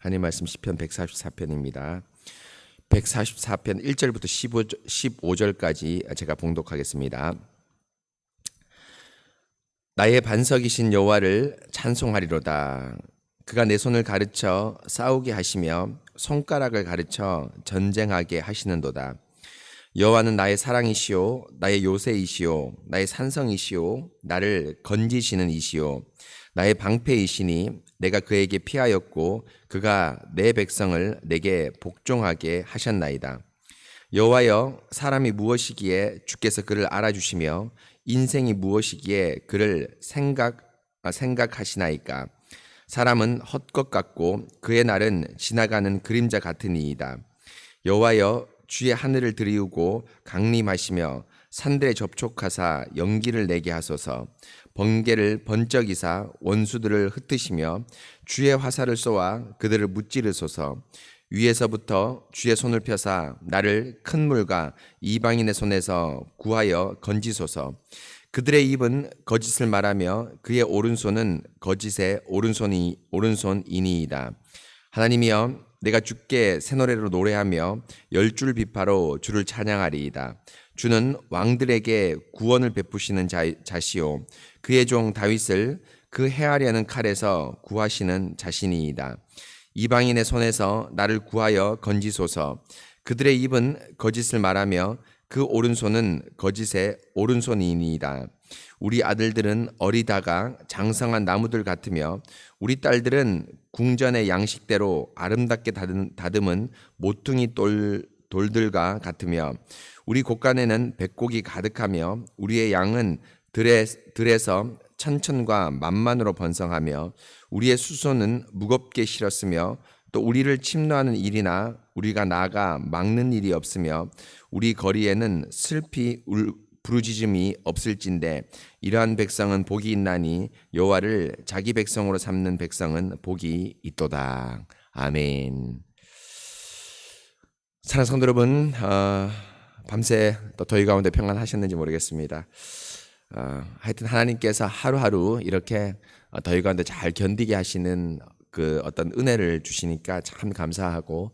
하나님 말씀 시편 144편입니다. 144편 1절부터 15절까지 제가 봉독하겠습니다. 나의 반석이신 여호와를 찬송하리로다. 그가 내 손을 가르쳐 싸우게 하시며 손가락을 가르쳐 전쟁하게 하시는도다. 여호와는 나의 사랑이시오, 나의 요새이시오, 나의 산성이시오, 나를 건지시는 이시오, 나의 방패이시니 내가 그에게 피하였고 그가 내 백성을 내게 복종하게 하셨나이다. 여호와여, 사람이 무엇이기에 주께서 그를 알아주시며 인생이 무엇이기에 그를 생각하시나이까. 사람은 헛것 같고 그의 날은 지나가는 그림자 같으니이다. 여호와여, 주의 하늘을 들이우고 강림하시며 산들에 접촉하사 연기를 내게 하소서. 번개를 번쩍이사 원수들을 흩으시며 주의 화살을 쏘아 그들을 무찌르소서. 위에서부터 주의 손을 펴사 나를 큰 물과 이방인의 손에서 구하여 건지소서. 그들의 입은 거짓을 말하며 그의 오른손은 거짓의 오른손이니이다. 하나님이여, 내가 주께 새 노래로 노래하며 열줄 비파로 주를 찬양하리이다. 주는 왕들에게 구원을 베푸시는 자시오, 그의 종 다윗을 그 해하려는 칼에서 구하시는 자신이이다. 이방인의 손에서 나를 구하여 건지소서. 그들의 입은 거짓을 말하며 그 오른손은 거짓의 오른손이니이다. 우리 아들들은 어리다가 장성한 나무들 같으며 우리 딸들은 궁전의 양식대로 아름답게 다듬은 모퉁이 돌들과 같으며 우리 곳간에는 백곡이 가득하며 우리의 양은 들에서 천천과 만만으로 번성하며 우리의 수소는 무겁게 실었으며 또 우리를 침노하는 일이나 우리가 나가 막는 일이 없으며 우리 거리에는 슬피 부르짖음이 없을진데 이러한 백성은 복이 있나니 여호와를 자기 백성으로 삼는 백성은 복이 있도다. 아멘. 사랑하는 성도 여러분, 밤새 또 더위 가운데 평안하셨는지 모르겠습니다. 하여튼 하나님께서 하루하루 이렇게 더위 가운데 잘 견디게 하시는 그 어떤 은혜를 주시니까 참 감사하고,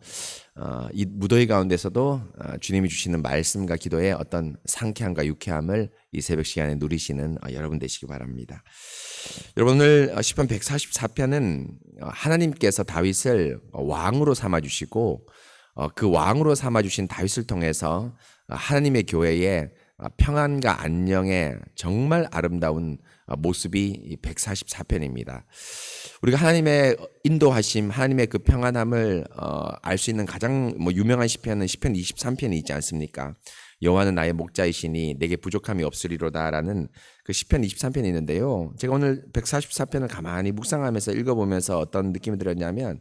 이 무더위 가운데서도 주님이 주시는 말씀과 기도의 어떤 상쾌함과 유쾌함을 이 새벽 시간에 누리시는 여러분 되시기 바랍니다. 여러분, 오늘 시편 144편은 하나님께서 다윗을 왕으로 삼아주시고 그 왕으로 삼아주신 다윗을 통해서 하나님의 교회에 평안과 안녕의 정말 아름다운 모습이 144편입니다. 우리가 하나님의 인도하심, 하나님의 그 평안함을 알 수 있는 가장 유명한 시편은 시편 23편이 있지 않습니까? 여호와는 나의 목자이시니 내게 부족함이 없으리로다라는 그 시편 23편이 있는데요. 제가 오늘 144편을 가만히 묵상하면서 읽어보면서 어떤 느낌이 들었냐면,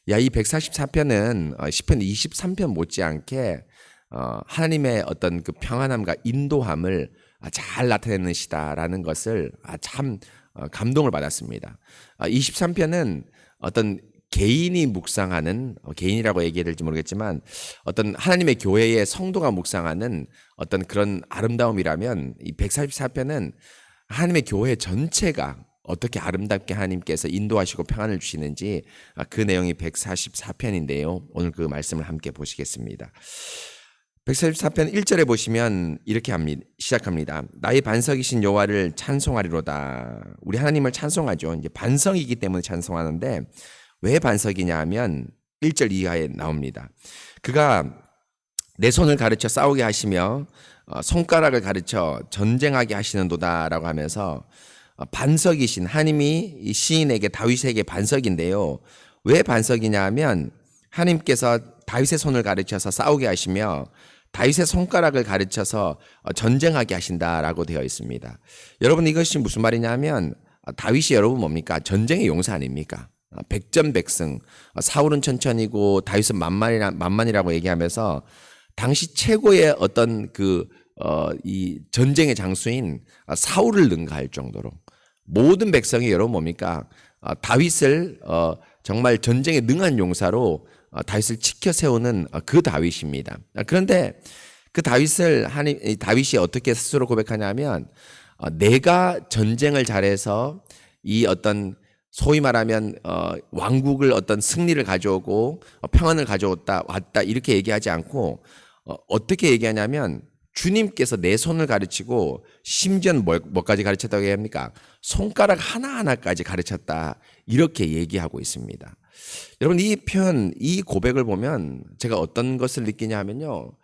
이 144편은 시편 23편 못지않게 하나님의 어떤 그 평안함과 인도함을 잘 나타내는 시다라는 것을 참 감동을 받았습니다. 23편은 어떤 개인이 묵상하는, 개인이라고 얘기해야 될지 모르겠지만 어떤 하나님의 교회의 성도가 묵상하는 어떤 그런 아름다움이라면, 이 144편은 하나님의 교회 전체가 어떻게 아름답게 하나님께서 인도하시고 평안을 주시는지 그 내용이 144편인데요. 오늘 그 말씀을 함께 보시겠습니다. 144편 1절에 보시면 이렇게 시작합니다. 나의 반석이신 여호와를 찬송하리로다. 우리 하나님을 찬송하죠. 이제 반석이기 때문에 찬송하는데, 왜 반석이냐 하면 1절 이하에 나옵니다. 그가 내 손을 가르쳐 싸우게 하시며 손가락을 가르쳐 전쟁하게 하시는도다라고 하면서 반석이신 하나님이 이 시인에게, 다윗에게 반석인데요. 왜 반석이냐 하면 하나님께서 다윗의 손을 가르쳐서 싸우게 하시며 다윗의 손가락을 가르쳐서 전쟁하게 하신다라고 되어 있습니다. 여러분, 이것이 무슨 말이냐 하면 다윗이 여러분 뭡니까? 전쟁의 용사 아닙니까? 백전백승, 사울은 천천히고 다윗은 만만이라고 얘기하면서 당시 최고의 어떤 이 전쟁의 장수인 사울을 능가할 정도로 모든 백성이 여러분 뭡니까? 다윗을 정말 전쟁에 능한 용사로 다윗을 지켜 세우는 그 다윗입니다. 그런데 그 다윗이 어떻게 스스로 고백하냐면, 내가 전쟁을 잘해서 이 어떤 소위 말하면 왕국을 어떤 승리를 가져오고 평안을 가져왔다 왔다 이렇게 얘기하지 않고 어떻게 얘기하냐면 주님께서 내 손을 가르치고 심지어는 뭐까지 가르쳤다고 얘기합니까? 손가락 하나하나까지 가르쳤다 이렇게 얘기하고 있습니다. 여러분 이 표현, 이 고백을 보면 제가 어떤 것을 느끼냐 하면요.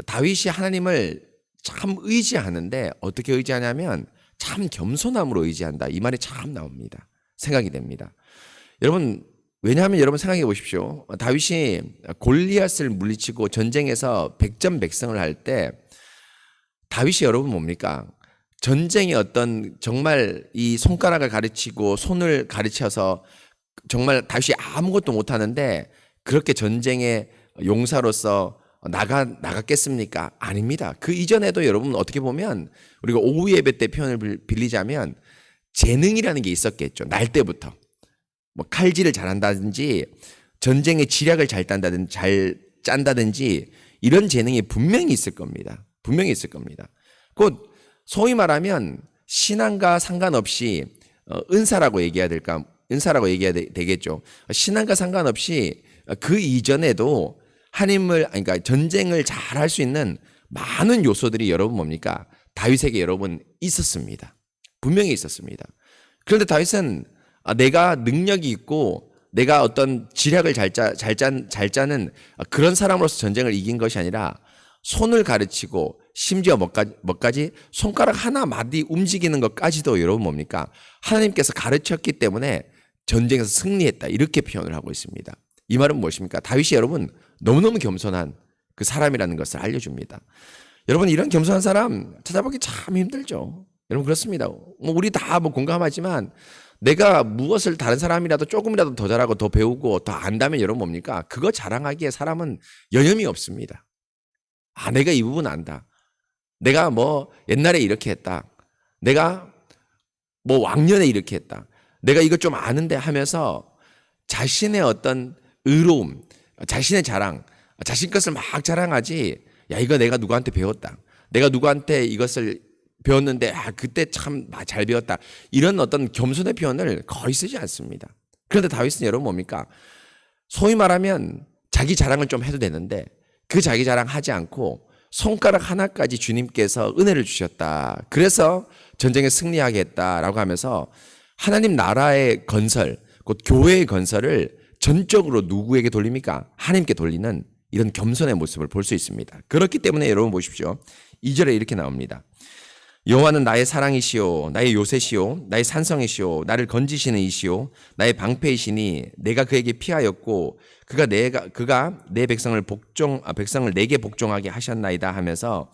다윗이 하나님을 참 의지하는데 어떻게 의지하냐면 참 겸손함으로 의지한다. 이 말이 참 나옵니다. 생각이 됩니다. 여러분 왜냐하면 여러분 생각해 보십시오. 다윗이 골리앗을 물리치고 전쟁에서 백전백승을 할 때 다윗이 여러분 뭡니까? 전쟁의 어떤 정말 이 손가락을 가르치고 손을 가르쳐서 정말 다윗이 아무것도 못하는데 그렇게 전쟁의 용사로서 나갔겠습니까? 아닙니다. 그 이전에도 여러분 어떻게 보면 우리가 오후 예배 때 표현을 빌리자면 재능이라는 게 있었겠죠. 날 때부터. 뭐 칼질을 잘한다든지 전쟁의 지략을 잘 짠다든지 이런 재능이 분명히 있을 겁니다. 분명히 있을 겁니다. 곧 소위 말하면 신앙과 상관없이 은사라고 얘기해야 될까? 은사라고 얘기해야 되겠죠. 신앙과 상관없이 그 이전에도 그러니까 전쟁을 잘 할 수 있는 많은 요소들이 여러분 뭡니까? 다윗에게 여러분 있었습니다. 분명히 있었습니다. 그런데 다윗은 내가 능력이 있고 내가 어떤 지략을 잘 짜는 그런 사람으로서 전쟁을 이긴 것이 아니라 손을 가르치고 심지어 뭐까지 손가락 하나 마디 움직이는 것까지도 여러분 뭡니까? 하나님께서 가르쳤기 때문에 전쟁에서 승리했다. 이렇게 표현을 하고 있습니다. 이 말은 무엇입니까? 다윗이 여러분 너무너무 겸손한 그 사람이라는 것을 알려줍니다. 여러분 이런 겸손한 사람 찾아보기 참 힘들죠. 여러분 그렇습니다. 우리 다 공감하지만 내가 무엇을 다른 사람이라도 조금이라도 더 잘하고 더 배우고 더 안다면 여러분 뭡니까? 그거 자랑하기에 사람은 여념이 없습니다. 내가 이 부분 안다. 내가 옛날에 이렇게 했다. 내가 왕년에 이렇게 했다. 내가 이거 좀 아는데 하면서 자신의 어떤 의로움, 자신의 자랑, 자신 것을 막 자랑하지. 야, 이거 내가 누구한테 배웠다. 내가 누구한테 이것을 배웠는데 그때 참 잘 배웠다. 이런 어떤 겸손의 표현을 거의 쓰지 않습니다. 그런데 다윗은 여러분 뭡니까? 소위 말하면 자기 자랑을 좀 해도 되는데 그 자기 자랑 하지 않고 손가락 하나까지 주님께서 은혜를 주셨다. 그래서 전쟁에 승리하게 했다라고 하면서 하나님 나라의 건설, 곧 교회의 건설을 전적으로 누구에게 돌립니까? 하나님께 돌리는 이런 겸손의 모습을 볼 수 있습니다. 그렇기 때문에 여러분 보십시오. 2절에 이렇게 나옵니다. 여호와는 나의 사랑이시오, 나의 요새시오, 나의 산성이시오, 나를 건지시는 이시오, 나의 방패이시니 내가 그에게 피하였고 그가 내 백성을 내게 복종하게 하셨나이다 하면서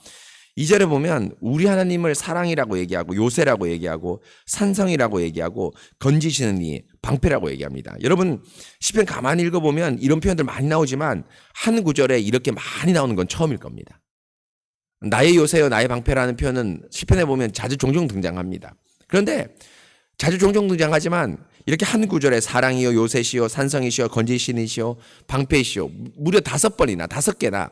2절에 보면 우리 하나님을 사랑이라고 얘기하고 요새라고 얘기하고 산성이라고 얘기하고 건지시는 이 방패라고 얘기합니다. 여러분 시편 가만히 읽어보면 이런 표현들 많이 나오지만 한 구절에 이렇게 많이 나오는 건 처음일 겁니다. 나의 요새요 나의 방패라는 표현은 시편에 보면 자주 종종 등장합니다. 그런데 자주 종종 등장하지만 이렇게 한 구절에 사랑이요 요새시요 산성이시요 건지시니시요 방패이시요 무려 5개나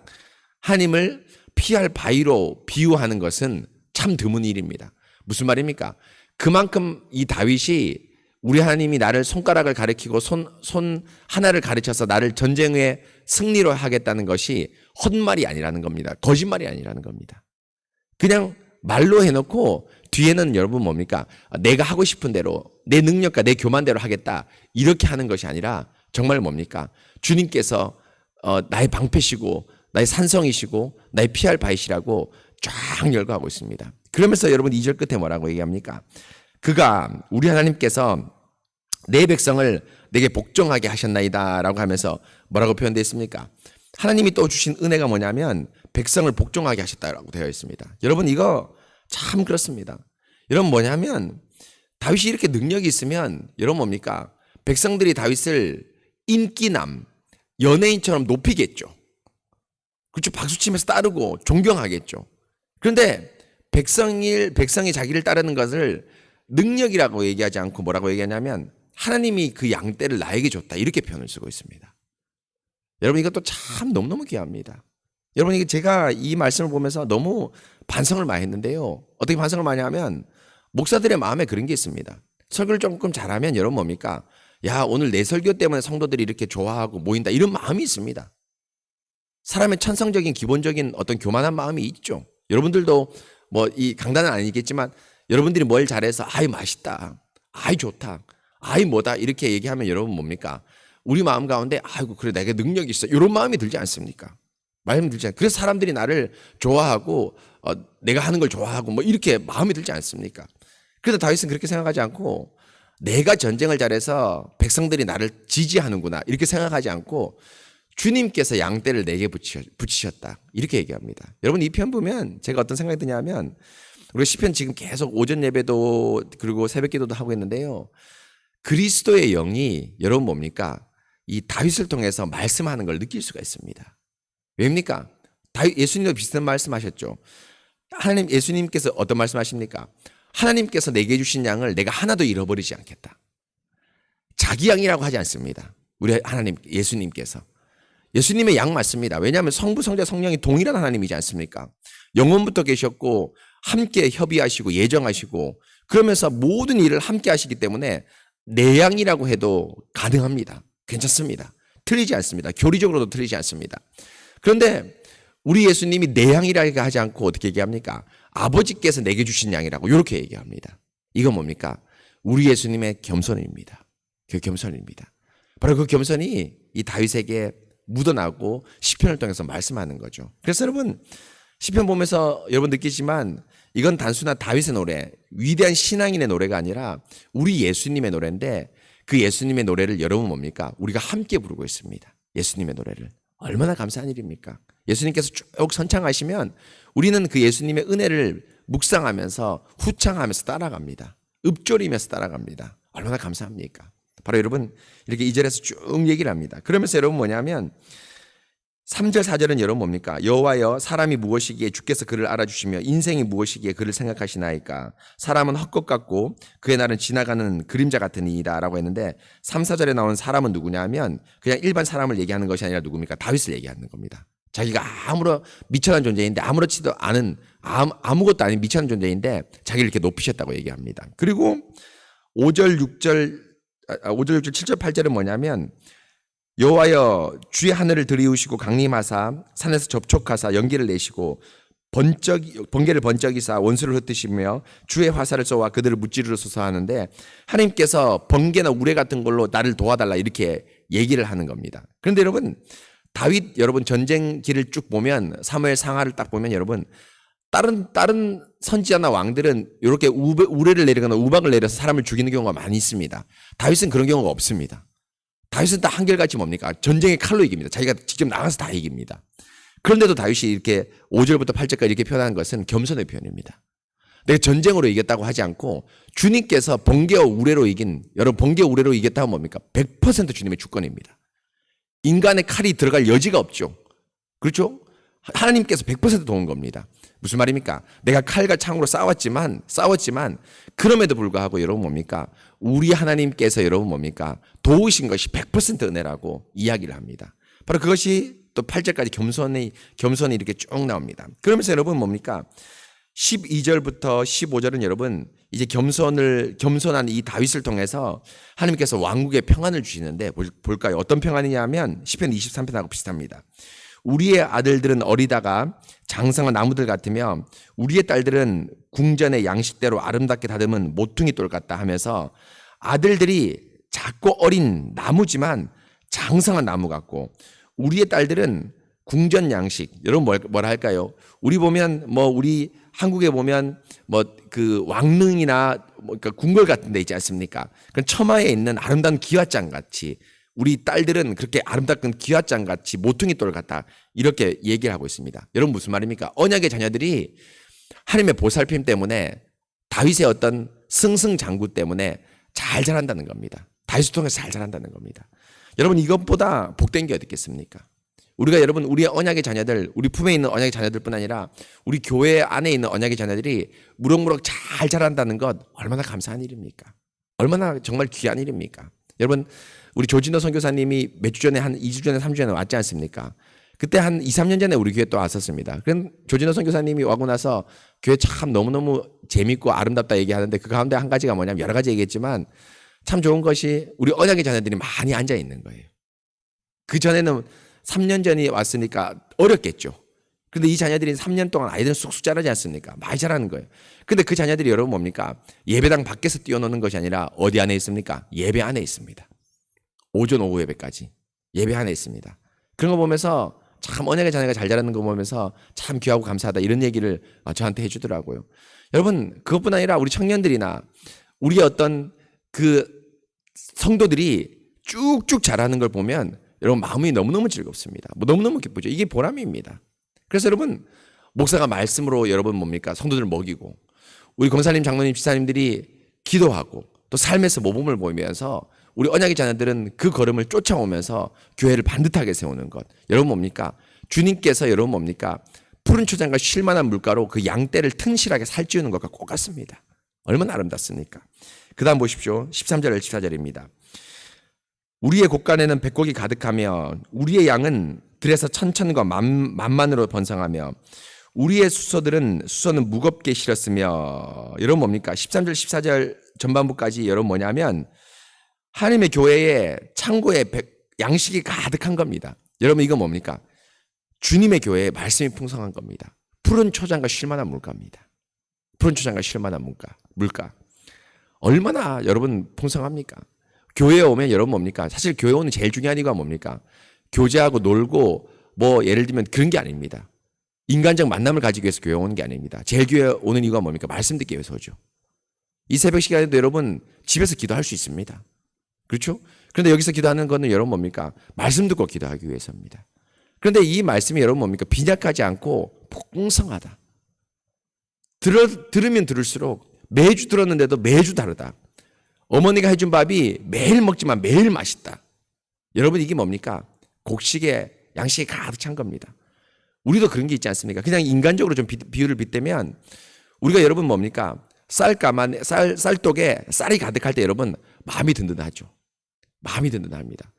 하나님을 피할 바위로 비유하는 것은 참 드문 일입니다. 무슨 말입니까? 그만큼 이 다윗이 우리 하나님이 나를 손가락을 가리키고 손 하나를 가르쳐서 나를 전쟁의 승리로 하겠다는 것이 헛말이 아니라는 겁니다. 거짓말이 아니라는 겁니다. 그냥 말로 해놓고 뒤에는 여러분 뭡니까? 내가 하고 싶은 대로 내 능력과 내 교만대로 하겠다 이렇게 하는 것이 아니라 정말 뭡니까? 주님께서 나의 방패시고 나의 산성이시고 나의 피할 바위시라고 쫙 열거하고 있습니다. 그러면서 여러분 2절 끝에 뭐라고 얘기합니까? 그가 우리 하나님께서 내 백성을 내게 복종하게 하셨나이다 라고 하면서 뭐라고 표현되어 있습니까? 하나님이 또 주신 은혜가 뭐냐면 백성을 복종하게 하셨다라고 되어 있습니다. 여러분 이거 참 그렇습니다. 여러분 뭐냐면 다윗이 이렇게 능력이 있으면 여러분 뭡니까? 백성들이 다윗을 인기남, 연예인처럼 높이겠죠. 그렇죠. 박수치면서 따르고 존경하겠죠. 그런데 백성이 자기를 따르는 것을 능력이라고 얘기하지 않고 뭐라고 얘기하냐면 하나님이 그 양떼를 나에게 줬다 이렇게 표현을 쓰고 있습니다. 여러분 이것도 참 너무너무 귀합니다. 여러분 이게 제가 이 말씀을 보면서 너무 반성을 많이 했는데요. 어떻게 반성을 많이 하면 목사들의 마음에 그런 게 있습니다. 설교를 조금 잘하면 여러분 뭡니까? 야, 오늘 내 설교 때문에 성도들이 이렇게 좋아하고 모인다. 이런 마음이 있습니다. 사람의 천성적인 기본적인 어떤 교만한 마음이 있죠. 여러분들도 뭐 이 강단은 아니겠지만 여러분들이 뭘 잘해서 아이 맛있다. 아이 좋다. 아이 뭐다. 이렇게 얘기하면 여러분 뭡니까? 우리 마음 가운데 아이고 그래 내가 능력이 있어. 이런 마음이 들지 않습니까? 마음이 들지 않습니까? 그래서 사람들이 나를 좋아하고 내가 하는 걸 좋아하고 뭐 이렇게 마음이 들지 않습니까? 그래서 다윗은 그렇게 생각하지 않고 내가 전쟁을 잘해서 백성들이 나를 지지하는구나 이렇게 생각하지 않고 주님께서 양떼를 내게 붙이셨다 이렇게 얘기합니다. 여러분 이 편 보면 제가 어떤 생각이 드냐면 우리가 시편 지금 계속 오전 예배도 그리고 새벽 기도도 하고 있는데요. 그리스도의 영이 여러분 뭡니까? 이 다윗을 통해서 말씀하는 걸 느낄 수가 있습니다. 왜입니까? 예수님도 비슷한 말씀하셨죠. 하나님 예수님께서 어떤 말씀하십니까? 하나님께서 내게 주신 양을 내가 하나도 잃어버리지 않겠다. 자기 양이라고 하지 않습니다. 우리 하나님 예수님께서. 예수님의 양 맞습니다. 왜냐하면 성부, 성자, 성령이 동일한 하나님이지 않습니까? 영원부터 계셨고 함께 협의하시고 예정하시고 그러면서 모든 일을 함께 하시기 때문에 내 양이라고 해도 가능합니다. 괜찮습니다. 틀리지 않습니다. 교리적으로도 틀리지 않습니다. 그런데 우리 예수님이 내 양이라고 하지 않고 어떻게 얘기합니까? 아버지께서 내게 주신 양이라고 이렇게 얘기합니다. 이건 뭡니까? 우리 예수님의 겸손입니다. 그 겸손입니다. 바로 그 겸손이 이 다윗에게 묻어나고 시편을 통해서 말씀하는 거죠. 그래서 여러분 시편 보면서 여러분 느끼지만 이건 단순한 다윗의 노래, 위대한 신앙인의 노래가 아니라 우리 예수님의 노래인데 그 예수님의 노래를 여러분 뭡니까? 우리가 함께 부르고 있습니다. 예수님의 노래를. 얼마나 감사한 일입니까? 예수님께서 쭉 선창하시면 우리는 그 예수님의 은혜를 묵상하면서 후창하면서 따라갑니다. 읊조리면서 따라갑니다. 얼마나 감사합니까? 바로 여러분 이렇게 2절에서 쭉 얘기를 합니다. 그러면서 여러분 뭐냐면 3절 4절은 여러분 뭡니까? 여호와여 사람이 무엇이기에 주께서 그를 알아주시며 인생이 무엇이기에 그를 생각하시나이까? 사람은 헛것 같고 그의 날은 지나가는 그림자 같으니이다 라고 했는데 3, 4절에 나온 사람은 누구냐 하면 그냥 일반 사람을 얘기하는 것이 아니라 누굽니까? 다윗을 얘기하는 겁니다. 자기가 아무런 미천한 존재인데 아무렇지도 않은 아무것도 아닌 미천한 존재인데 자기를 이렇게 높이셨다고 얘기합니다. 그리고 5절 6절 7절 8절은 뭐냐면 여호와여 주의 하늘을 들이우시고 강림하사 산에서 접촉하사 연기를 내시고 번개를 번쩍이사 원수를 흩으시며 주의 화살을 쏘아 그들을 무찌르소서 하는데 하나님께서 번개나 우레 같은 걸로 나를 도와달라 이렇게 얘기를 하는 겁니다. 그런데 여러분 다윗 여러분 전쟁기를 쭉 보면 사무엘 상하를 딱 보면 여러분 다른 선지자나 왕들은 이렇게 우레를 내리거나 우박을 내려서 사람을 죽이는 경우가 많이 있습니다. 다윗은 그런 경우가 없습니다. 다윗은 다 한결같이 뭡니까? 전쟁의 칼로 이깁니다. 자기가 직접 나가서 다 이깁니다. 그런데도 다윗이 이렇게 5절부터 8절까지 이렇게 표현한 것은 겸손의 표현입니다. 내가 전쟁으로 이겼다고 하지 않고 주님께서 번개와 우레로 이긴 여러분 번개와 우레로 이겼다면 뭡니까? 100% 주님의 주권입니다. 인간의 칼이 들어갈 여지가 없죠. 그렇죠? 하나님께서 100% 도운 겁니다. 무슨 말입니까? 내가 칼과 창으로 싸웠지만 그럼에도 불구하고 여러분 뭡니까? 우리 하나님께서 여러분 뭡니까? 도우신 것이 100% 은혜라고 이야기를 합니다. 바로 그것이 또 8절까지 겸손이 이렇게 쭉 나옵니다. 그러면서 여러분 뭡니까? 12절부터 15절은 여러분 이제 겸손한 이 다윗을 통해서 하나님께서 왕국의 평안을 주시는데 볼까요? 어떤 평안이냐면 시편 23편하고 비슷합니다. 우리의 아들들은 어리다가 장성한 나무들 같으며 우리의 딸들은 궁전의 양식대로 아름답게 다듬은 모퉁이 돌 같다 하면서 아들들이 작고 어린 나무지만 장성한 나무 같고 우리의 딸들은 궁전 양식 여러분 뭐라 할까요? 우리 보면 우리 한국에 보면 그 왕릉이나 그러니까 궁궐 같은 데 있지 않습니까? 그 처마에 있는 아름다운 기와장 같이 우리 딸들은 그렇게 아름답은 기와장 같이 모퉁이 돌 같다 이렇게 얘기를 하고 있습니다. 여러분 무슨 말입니까? 언약의 자녀들이 하나님의 보살핌 때문에 다윗의 어떤 승승장구 때문에 잘 자란다는 겁니다. 다윗을 통해서 잘 자란다는 겁니다. 여러분 이것보다 복된 게 어디 있겠습니까? 우리가 여러분 우리의 언약의 자녀들 우리 품에 있는 언약의 자녀들뿐 아니라 우리 교회 안에 있는 언약의 자녀들이 무럭무럭 잘 자란다는 것 얼마나 감사한 일입니까? 얼마나 정말 귀한 일입니까? 여러분 우리 조진호 선교사님이 몇 주 전에 한 2주 전에 3주 전에 왔지 않습니까? 그때 한 2, 3년 전에 우리 교회 또 왔었습니다. 그럼 조진호 선교사님이 와고 나서 교회 참 너무너무 재밌고 아름답다 얘기하는데 그 가운데 한 가지가 뭐냐면 여러 가지 얘기했지만 참 좋은 것이 우리 언약의 자녀들이 많이 앉아 있는 거예요. 그 전에는 3년 전이 왔으니까 어렵겠죠. 근데 이 자녀들이 3년 동안 아이들은 쑥쑥 자라지 않습니까? 많이 자라는 거예요. 근데 그 자녀들이 여러분 뭡니까? 예배당 밖에서 뛰어노는 것이 아니라 어디 안에 있습니까? 예배 안에 있습니다. 오전 오후 예배까지 예배 안에 있습니다. 그런 거 보면서 참 언약의 자녀가 잘 자라는 거 보면서 참 귀하고 감사하다 이런 얘기를 저한테 해주더라고요. 여러분 그것뿐 아니라 우리 청년들이나 우리 어떤 그 성도들이 쭉쭉 자라는 걸 보면 여러분 마음이 너무너무 즐겁습니다. 너무너무 기쁘죠. 이게 보람입니다. 그래서 여러분 목사가 말씀으로 여러분 뭡니까? 성도들을 먹이고 우리 권사님, 장로님, 집사님들이 기도하고 또 삶에서 모범을 보이면서 우리 언약의 자녀들은 그 걸음을 쫓아오면서 교회를 반듯하게 세우는 것. 여러분 뭡니까? 주님께서 여러분 뭡니까? 푸른 초장과 쉴만한 물가로 그 양떼를 튼실하게 살찌우는 것과 똑같습니다. 얼마나 아름답습니까? 그 다음 보십시오. 13절, 14절입니다. 우리의 곳간에는 백곡이 가득하며 우리의 양은 들에서 천천과 만만으로 번성하며 우리의 수소는 무겁게 실었으며 여러분 뭡니까? 13절 14절 전반부까지 여러분 뭐냐면 하나님의 교회에 창고에 양식이 가득한 겁니다. 여러분 이거 뭡니까? 주님의 교회에 말씀이 풍성한 겁니다. 푸른 초장과 쉴만한 물가입니다. 푸른 초장과 쉴만한 물가. 얼마나 여러분 풍성합니까? 교회에 오면 여러분 뭡니까? 사실 교회 오는 제일 중요한 이유가 뭡니까? 교제하고 놀고 뭐 예를 들면 그런 게 아닙니다. 인간적 만남을 가지기 위해서 교회 오는 게 아닙니다. 제일 교회 오는 이유가 뭡니까? 말씀 듣기 위해서 오죠. 이 새벽 시간에도 여러분 집에서 기도할 수 있습니다. 그렇죠? 그런데 여기서 기도하는 거는 여러분 뭡니까? 말씀 듣고 기도하기 위해서입니다. 그런데 이 말씀이 여러분 뭡니까? 빈약하지 않고 풍성하다. 들으면 들을수록 매주 들었는데도 매주 다르다. 어머니가 해준 밥이 매일 먹지만 매일 맛있다. 여러분 이게 뭡니까? 곡식에 양식이 가득 찬 겁니다. 우리도 그런 게 있지 않습니까? 그냥 인간적으로 좀 비유를 빗대면 우리가 여러분 뭡니까? 쌀독에 쌀이 가득할 때 여러분 마음이 든든하죠. 마음이 든든합니다.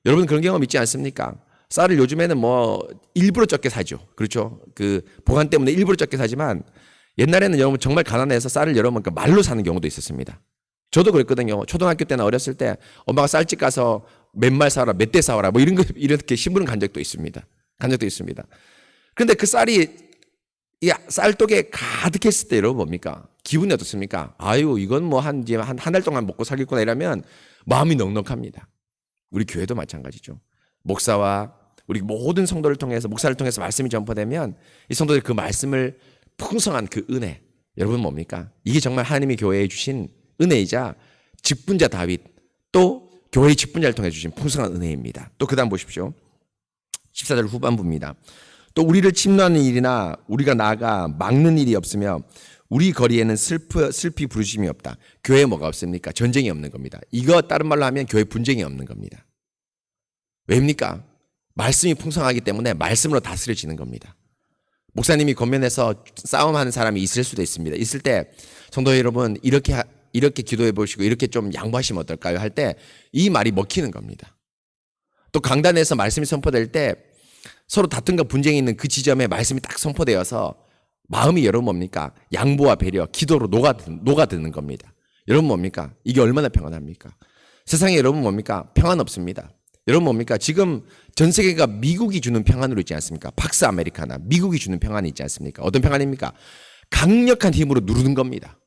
여러분 그런 경험 있지 않습니까? 쌀을 요즘에는 뭐 일부러 적게 사죠. 그렇죠? 그 보관 때문에 일부러 적게 사지만 옛날에는 여러분 정말 가난해서 쌀을 여러분 말로 사는 경우도 있었습니다. 저도 그랬거든요. 초등학교 때나 어렸을 때 엄마가 쌀집 가서 몇 말 사와라, 몇 대 사와라 뭐 이렇게 신부는 간 적도 있습니다. 그런데 그 쌀이 이 쌀독에 가득했을 때 여러분 뭡니까? 기분이 어떻습니까? 아유 이건 뭐 한 달 동안 먹고 살겠구나 이러면 마음이 넉넉합니다. 우리 교회도 마찬가지죠. 목사와 우리 모든 성도를 통해서 목사를 통해서 말씀이 전파되면 이 성도들이 그 말씀을 풍성한 그 은혜 여러분 뭡니까? 이게 정말 하나님이 교회에 주신 은혜이자 직분자 다윗 또 교회의 직분자를 통해 주신 풍성한 은혜입니다. 또 그 다음 보십시오. 14절 후반부입니다. 또 우리를 침노하는 일이나 우리가 나아가 막는 일이 없으며 우리 거리에는 슬피 부르심이 없다. 교회에 뭐가 없습니까? 전쟁이 없는 겁니다. 이거 다른 말로 하면 교회 분쟁이 없는 겁니다. 왜입니까? 말씀이 풍성하기 때문에 말씀으로 다스려지는 겁니다. 목사님이 겉면에서 싸움하는 사람이 있을 수도 있습니다. 있을 때 성도 여러분 이렇게 기도해 보시고 이렇게 좀 양보하시면 어떨까요? 할 때 이 말이 먹히는 겁니다. 또 강단에서 말씀이 선포될 때 서로 다툼과 분쟁이 있는 그 지점에 말씀이 딱 선포되어서 마음이 여러분 뭡니까? 양보와 배려, 기도로 녹아드는 겁니다. 여러분 뭡니까? 이게 얼마나 평안합니까? 세상에 여러분 뭡니까? 평안 없습니다. 여러분 뭡니까? 지금 전 세계가 미국이 주는 평안으로 있지 않습니까? 팍스 아메리카나 미국이 주는 평안이 있지 않습니까? 어떤 평안입니까? 강력한 힘으로 누르는 겁니다.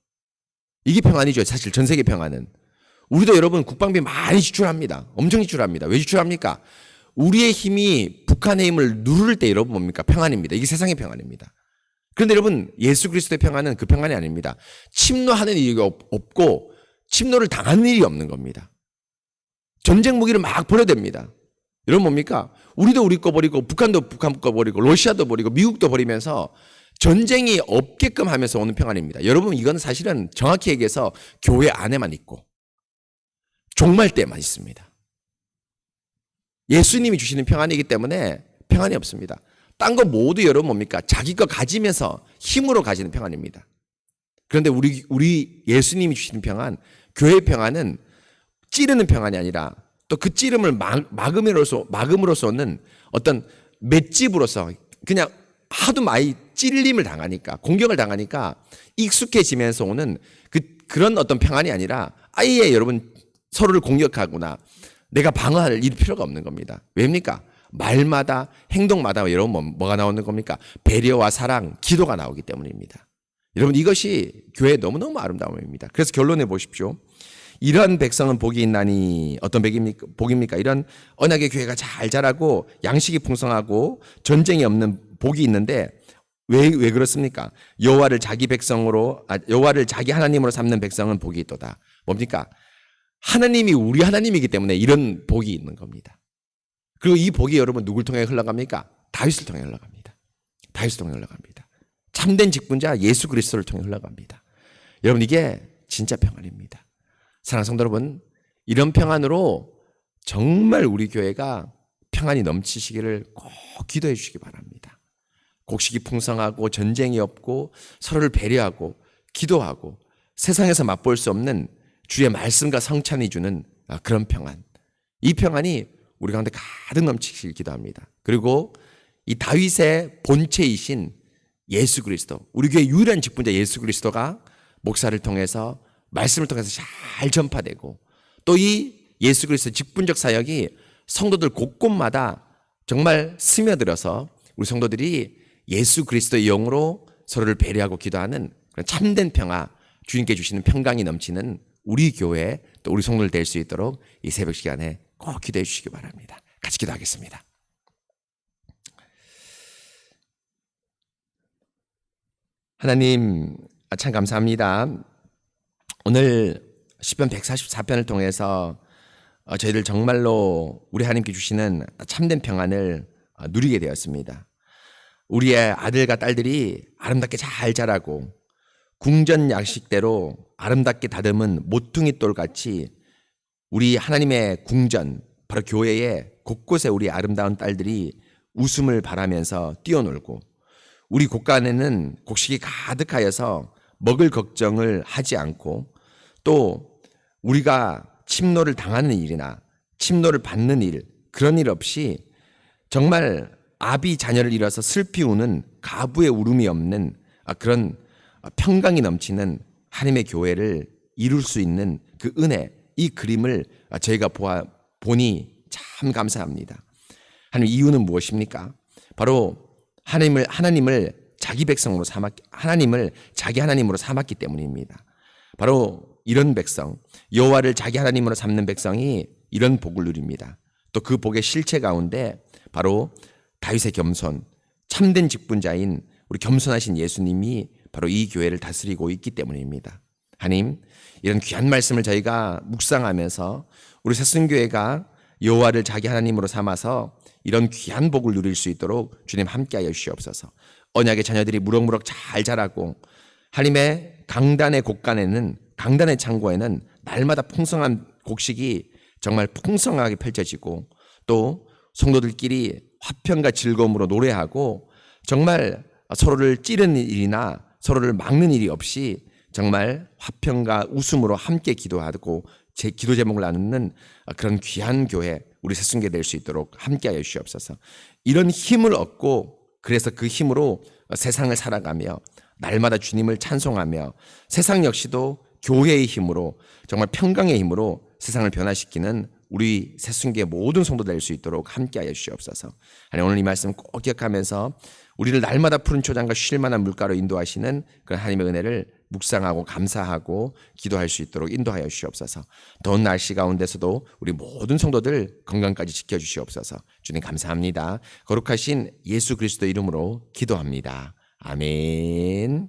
이게 평안이죠. 사실 전 세계 평안은. 우리도 여러분 국방비 많이 지출합니다. 엄청 지출합니다. 왜 지출합니까? 우리의 힘이 북한의 힘을 누를 때 여러분 뭡니까? 평안입니다. 이게 세상의 평안입니다. 그런데 여러분 예수 그리스도의 평안은 그 평안이 아닙니다. 침노하는 일이 없고 침노를 당하는 일이 없는 겁니다. 전쟁 무기를 막 버려댑니다. 여러분 뭡니까? 우리도 우리 거 버리고 북한도 북한 거 버리고 러시아도 버리고 미국도 버리면서 전쟁이 없게끔 하면서 오는 평안입니다. 여러분 이건 사실은 정확히 얘기해서 교회 안에만 있고 종말 때만 있습니다. 예수님이 주시는 평안이기 때문에 평안이 없습니다. 딴 거 모두 여러분 뭡니까? 자기 거 가지면서 힘으로 가지는 평안입니다. 그런데 우리 예수님이 주시는 평안, 교회의 평안은 찌르는 평안이 아니라 또 그 찌름을 막음으로써 얻는 어떤 맷집으로서 그냥 하도 많이 찔림을 당하니까, 공격을 당하니까 익숙해지면서 오는 그런 어떤 평안이 아니라 아예 여러분 서로를 공격하거나 내가 방어할 필요가 없는 겁니다. 왜입니까? 말마다 행동마다 여러분 뭐가 나오는 겁니까? 배려와 사랑, 기도가 나오기 때문입니다. 여러분 이것이 교회의 너무너무 아름다움입니다. 그래서 결론해 보십시오. 이런 백성은 복이 있나니 어떤 복입니까? 이런 언약의 교회가 잘 자라고 양식이 풍성하고 전쟁이 없는 복이 있는데 왜 그렇습니까? 여호와를 자기 하나님으로 삼는 백성은 복이 있도다. 뭡니까? 하나님이 우리 하나님이기 때문에 이런 복이 있는 겁니다. 그리고 이 복이 여러분 누굴 통해 흘러갑니까? 다윗을 통해 흘러갑니다. 다윗을 통해 흘러갑니다. 참된 직분자 예수 그리스도를 통해 흘러갑니다. 여러분 이게 진짜 평안입니다. 사랑하는 성도 여러분, 이런 평안으로 정말 우리 교회가 평안이 넘치시기를 꼭 기도해 주시기 바랍니다. 곡식이 풍성하고 전쟁이 없고 서로를 배려하고 기도하고 세상에서 맛볼 수 없는 주의 말씀과 성찬이 주는 그런 평안. 이 평안이 우리 가운데 가득 넘치길 기도합니다. 그리고 이 다윗의 본체이신 예수 그리스도, 우리 교회 유일한 직분자 예수 그리스도가 목사를 통해서 말씀을 통해서 잘 전파되고 또 이 예수 그리스도 직분적 사역이 성도들 곳곳마다 정말 스며들어서 우리 성도들이 예수 그리스도의 영으로 서로를 배려하고 기도하는 그런 참된 평화, 주님께 주시는 평강이 넘치는 우리 교회 또 우리 성도들 될 수 있도록 이 새벽 시간에 꼭 기도해 주시기 바랍니다. 같이 기도하겠습니다. 하나님 참 감사합니다. 오늘 시편 144편을 통해서 저희들 정말로 우리 하나님께 주시는 참된 평안을 누리게 되었습니다. 우리의 아들과 딸들이 아름답게 잘 자라고 궁전 양식대로 아름답게 다듬은 모퉁이 돌같이 우리 하나님의 궁전, 바로 교회의 곳곳에 우리 아름다운 딸들이 웃음을 바라면서 뛰어놀고 우리 곳간에는 곡식이 가득하여서 먹을 걱정을 하지 않고 또 우리가 침노를 당하는 일이나 침노를 받는 일, 그런 일 없이 정말 아비 자녀를 잃어서 슬피 우는 가부의 울음이 없는 그런 평강이 넘치는 하나님의 교회를 이룰 수 있는 그 은혜, 이 그림을 저희가 보니 참 감사합니다. 하나님, 이유는 무엇입니까? 바로 하나님을 자기 백성으로 하나님을 자기 하나님으로 삼았기 때문입니다. 바로 이런 백성, 여호와를 자기 하나님으로 삼는 백성이 이런 복을 누립니다. 또 그 복의 실체 가운데 바로 다윗의 겸손, 참된 직분자인 우리 겸손하신 예수님이 바로 이 교회를 다스리고 있기 때문입니다. 하나님, 이런 귀한 말씀을 저희가 묵상하면서 우리 새순교회가 여호와를 자기 하나님으로 삼아서 이런 귀한 복을 누릴 수 있도록 주님 함께하여 주시옵소서. 언약의 자녀들이 무럭무럭 잘 자라고 하나님의 강단의 창고에는 날마다 풍성한 곡식이 정말 풍성하게 펼쳐지고 또 성도들끼리 화평과 즐거움으로 노래하고 정말 서로를 찌르는 일이나 서로를 막는 일이 없이 정말 화평과 웃음으로 함께 기도하고 제 기도 제목을 나누는 그런 귀한 교회, 우리 새순교회 될 수 있도록 함께하여 주시옵소서. 이런 힘을 얻고 그래서 그 힘으로 세상을 살아가며 날마다 주님을 찬송하며 세상 역시도 교회의 힘으로 정말 평강의 힘으로 세상을 변화시키는 우리 새순교회 모든 성도 될 수 있도록 함께하여 주시옵소서. 하나님, 오늘 이 말씀 꼭 기억하면서 우리를 날마다 푸른 초장과 쉴 만한 물가로 인도하시는 그런 하나님의 은혜를 묵상하고 감사하고 기도할 수 있도록 인도하여 주시옵소서. 더운 날씨 가운데서도 우리 모든 성도들 건강까지 지켜주시옵소서. 주님 감사합니다. 거룩하신 예수 그리스도 이름으로 기도합니다. 아멘.